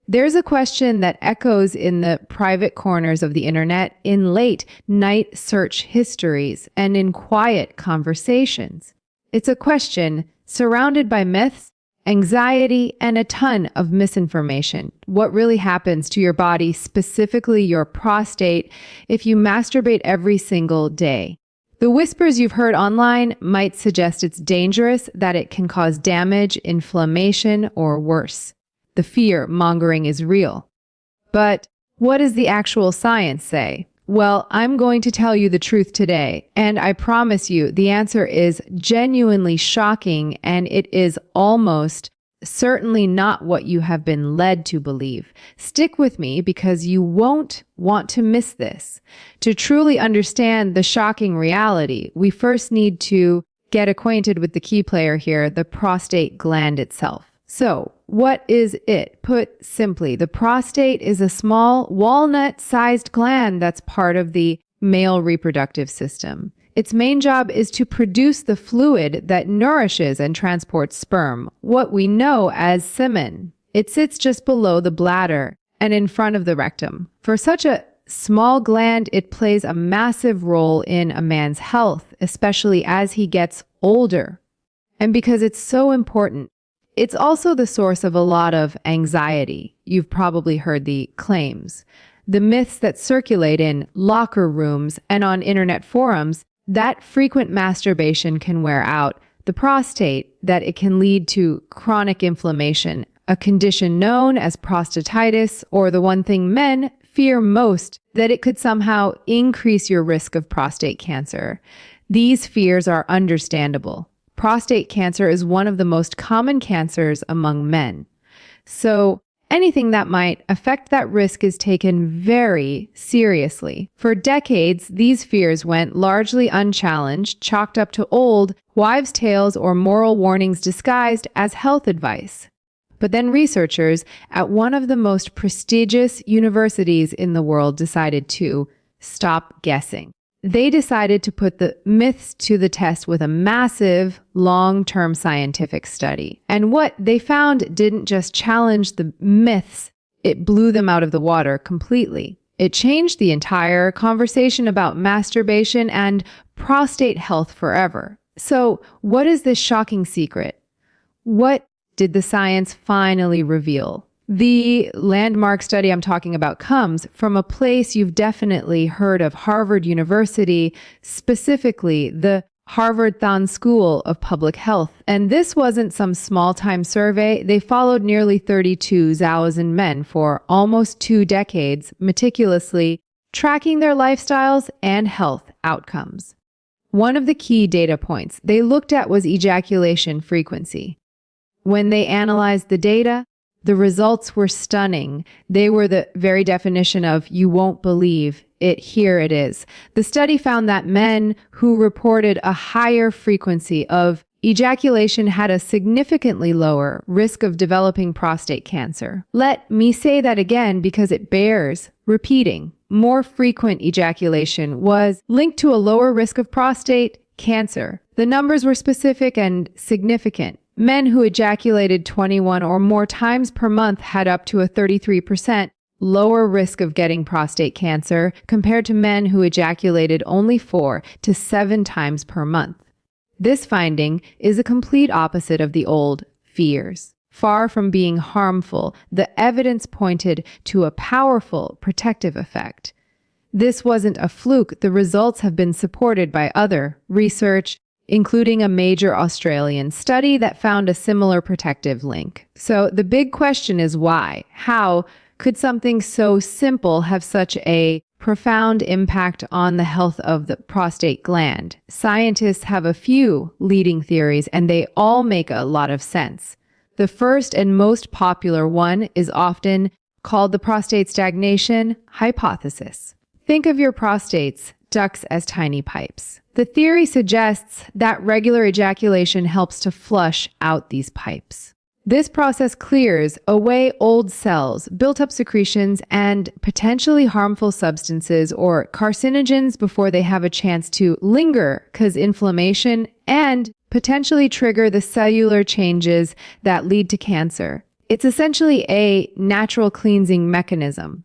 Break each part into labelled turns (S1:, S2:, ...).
S1: There's a question that echoes in the private corners of the internet, in late night search histories, and in quiet conversations. It's a question surrounded by myths, anxiety, and a ton of misinformation. What really happens to your body, specifically your prostate, if you masturbate every single day? The whispers you've heard online might suggest it's dangerous, that it can cause damage, inflammation, or worse. The fear-mongering is real. But what does the actual science say? Well, I'm going to tell you the truth today, and I promise you the answer is genuinely shocking, and it is almost certainly not what you have been led to believe. Stick with me because you won't want to miss this. To truly understand the shocking reality, we first need to get acquainted with the key player here, the prostate gland itself. So, what is it? Put simply, the prostate is a small walnut-sized gland that's part of the male reproductive system. Its main job is to produce the fluid that nourishes and transports sperm, what we know as semen. It sits just below the bladder and in front of the rectum. For such a small gland, it plays a massive role in a man's health, especially as he gets older. And because it's so important, it's also the source of a lot of anxiety. You've probably heard the claims, the myths that circulate in locker rooms and on internet forums, that frequent masturbation can wear out the prostate, that it can lead to chronic inflammation, a condition known as prostatitis, or the one thing men fear most, that it could somehow increase your risk of prostate cancer. These fears are understandable. Prostate cancer is one of the most common cancers among men. So anything that might affect that risk is taken very seriously. For decades, these fears went largely unchallenged, chalked up to old wives' tales or moral warnings disguised as health advice. But then researchers at one of the most prestigious universities in the world decided to stop guessing. They decided to put the myths to the test with a massive, long-term scientific study. And what they found didn't just challenge the myths, it blew them out of the water completely. It changed the entire conversation about masturbation and prostate health forever. So, what is this shocking secret? What did the science finally reveal? The landmark study I'm talking about comes from a place you've definitely heard of, Harvard University, specifically the Harvard Thon School of Public Health. And this wasn't some small-time survey. They followed nearly 32,000 men for almost 2 decades, meticulously tracking their lifestyles and health outcomes. One of the key data points they looked at was ejaculation frequency. When they analyzed the data, the results were stunning. They were the very definition of "you won't believe it, here it is." The study found that men who reported a higher frequency of ejaculation had a significantly lower risk of developing prostate cancer. Let me say that again because it bears repeating. More frequent ejaculation was linked to a lower risk of prostate cancer. The numbers were specific and significant. Men who ejaculated 21 or more times per month had up to a 33% lower risk of getting prostate cancer compared to men who ejaculated only 4 to 7 times per month. This finding is a complete opposite of the old fears. Far from being harmful, the evidence pointed to a powerful protective effect. This wasn't a fluke. The results have been supported by other research, including a major Australian study that found a similar protective link. So the big question is why? How could something so simple have such a profound impact on the health of the prostate gland? Scientists have a few leading theories, and they all make a lot of sense. The first and most popular one is often called the prostate stagnation hypothesis. Think of your prostate's ducts as tiny pipes. The theory suggests that regular ejaculation helps to flush out these pipes. This process clears away old cells, built-up secretions, and potentially harmful substances or carcinogens before they have a chance to linger, cause inflammation, and potentially trigger the cellular changes that lead to cancer. It's essentially a natural cleansing mechanism.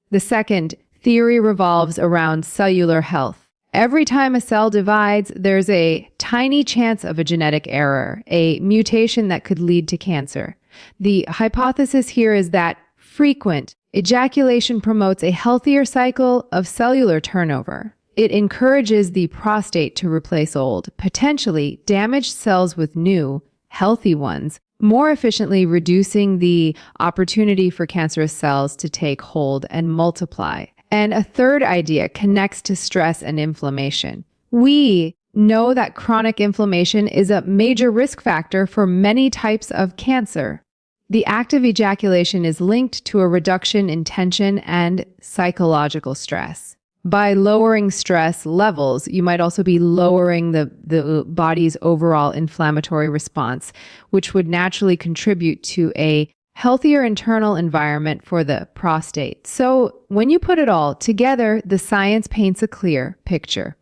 S1: The second theory revolves around cellular health. Every time a cell divides, there's a tiny chance of a genetic error, a mutation that could lead to cancer. The hypothesis here is that frequent ejaculation promotes a healthier cycle of cellular turnover. It encourages the prostate to replace old, potentially damaged cells with new, healthy ones, more efficiently reducing the opportunity for cancerous cells to take hold and multiply. And a third idea connects to stress and inflammation. We know that chronic inflammation is a major risk factor for many types of cancer. The act of ejaculation is linked to a reduction in tension and psychological stress. By lowering stress levels, you might also be lowering the body's overall inflammatory response, which would naturally contribute to a healthier internal environment for the prostate. So when you put it all together, the science paints a clear picture.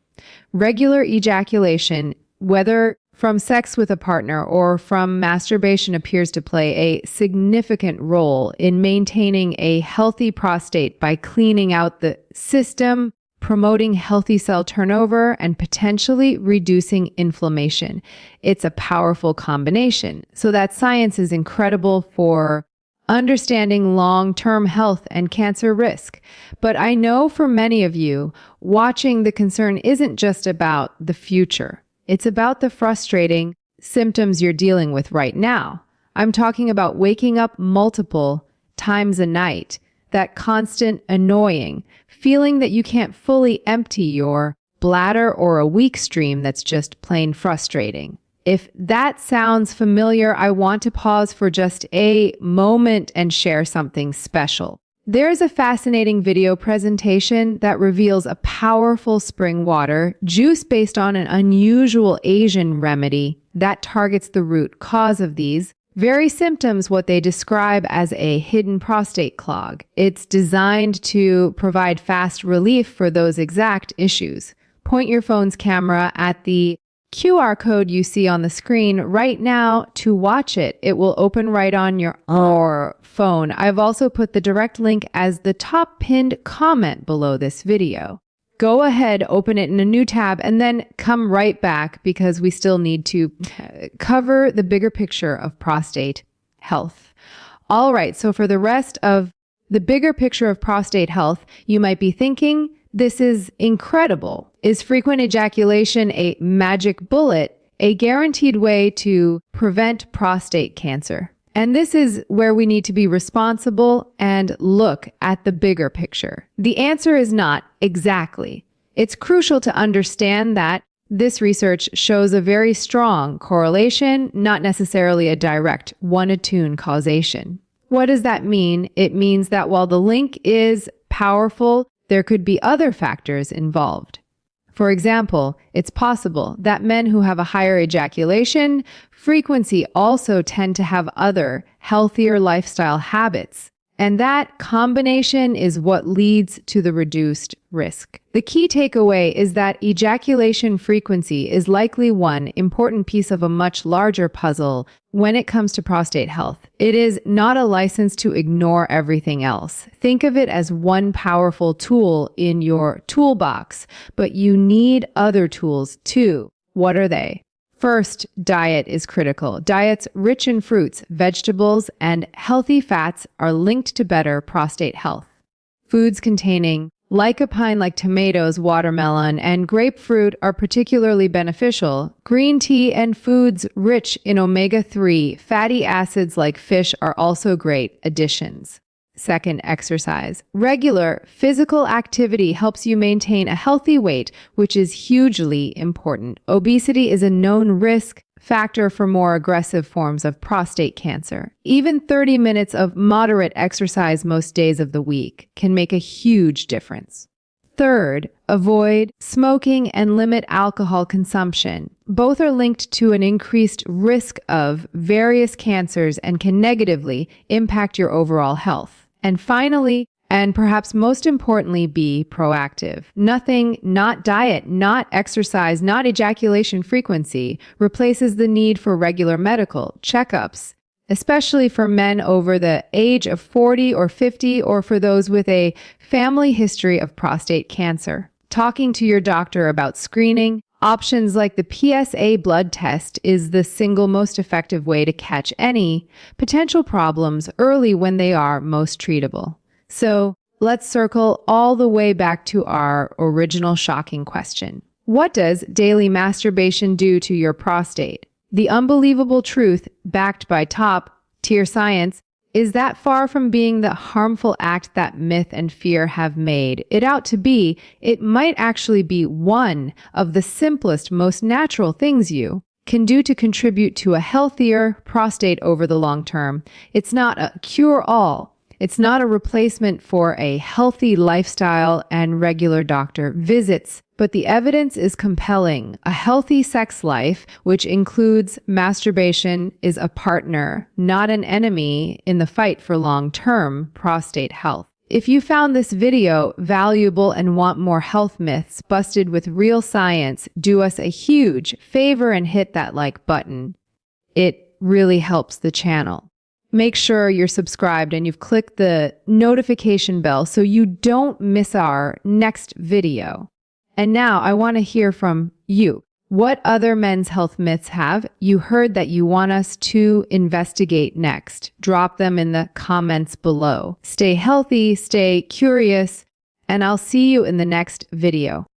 S1: Regular ejaculation, whether from sex with a partner or from masturbation, appears to play a significant role in maintaining a healthy prostate by cleaning out the system, promoting healthy cell turnover, and potentially reducing inflammation. It's a powerful combination. So that science is incredible for understanding long-term health and cancer risk. But I know for many of you, watching the concern isn't just about the future. It's about the frustrating symptoms you're dealing with right now. I'm talking about waking up multiple times a night, that constant annoying feeling that you can't fully empty your bladder, or a weak stream that's just plain frustrating. If that sounds familiar, I want to pause for just a moment and share something special. There's a fascinating video presentation that reveals a powerful spring water juice based on an unusual Asian remedy that targets the root cause of these very symptoms, what they describe as a hidden prostate clog. It's designed to provide fast relief for those exact issues. Point your phone's camera at the QR code you see on the screen right now to watch it. It will open right on your phone. I've also put the direct link as the top pinned comment below this video. Go ahead, open it in a new tab, and then come right back because we still need to cover the bigger picture of prostate health. All right, so for the rest of the bigger picture of prostate health, you might be thinking, this is incredible. Is frequent ejaculation a magic bullet, a guaranteed way to prevent prostate cancer? And this is where we need to be responsible and look at the bigger picture. The answer is not exactly. It's crucial to understand that this research shows a very strong correlation, not necessarily a direct one-to-one causation. What does that mean? It means that while the link is powerful, there could be other factors involved. For example, it's possible that men who have a higher ejaculation frequency also tend to have other, healthier lifestyle habits. And that combination is what leads to the reduced risk. The key takeaway is that ejaculation frequency is likely one important piece of a much larger puzzle when it comes to prostate health. It is not a license to ignore everything else. Think of it as one powerful tool in your toolbox, but you need other tools too. What are they? First, diet is critical. Diets rich in fruits, vegetables, and healthy fats are linked to better prostate health. Foods containing lycopene like tomatoes, watermelon, and grapefruit are particularly beneficial. Green tea and foods rich in omega-3 fatty acids like fish are also great additions. Second, exercise. Regular physical activity helps you maintain a healthy weight, which is hugely important. Obesity is a known risk factor for more aggressive forms of prostate cancer. Even 30 minutes of moderate exercise most days of the week can make a huge difference. Third, avoid smoking and limit alcohol consumption. Both are linked to an increased risk of various cancers and can negatively impact your overall health. And finally, and perhaps most importantly, be proactive. Nothing, not diet, not exercise, not ejaculation frequency, replaces the need for regular medical checkups, especially for men over the age of 40 or 50, or for those with a family history of prostate cancer. Talking to your doctor about screening, options like the PSA blood test is the single most effective way to catch any potential problems early when they are most treatable. So let's circle all the way back to our original shocking question. What does daily masturbation do to your prostate? The unbelievable truth, backed by top-tier science, is that far from being the harmful act that myth and fear have made it out to be, it might actually be one of the simplest, most natural things you can do to contribute to a healthier prostate over the long term. It's not a cure-all. It's not a replacement for a healthy lifestyle and regular doctor visits, but the evidence is compelling. A healthy sex life, which includes masturbation, is a partner, not an enemy, in the fight for long-term prostate health. If you found this video valuable and want more health myths busted with real science, do us a huge favor and hit that like button. It really helps the channel. Make sure you're subscribed and you've clicked the notification bell so you don't miss our next video. And now I want to hear from you. What other men's health myths have you heard that you want us to investigate next? Drop them in the comments below. Stay healthy, stay curious, and I'll see you in the next video.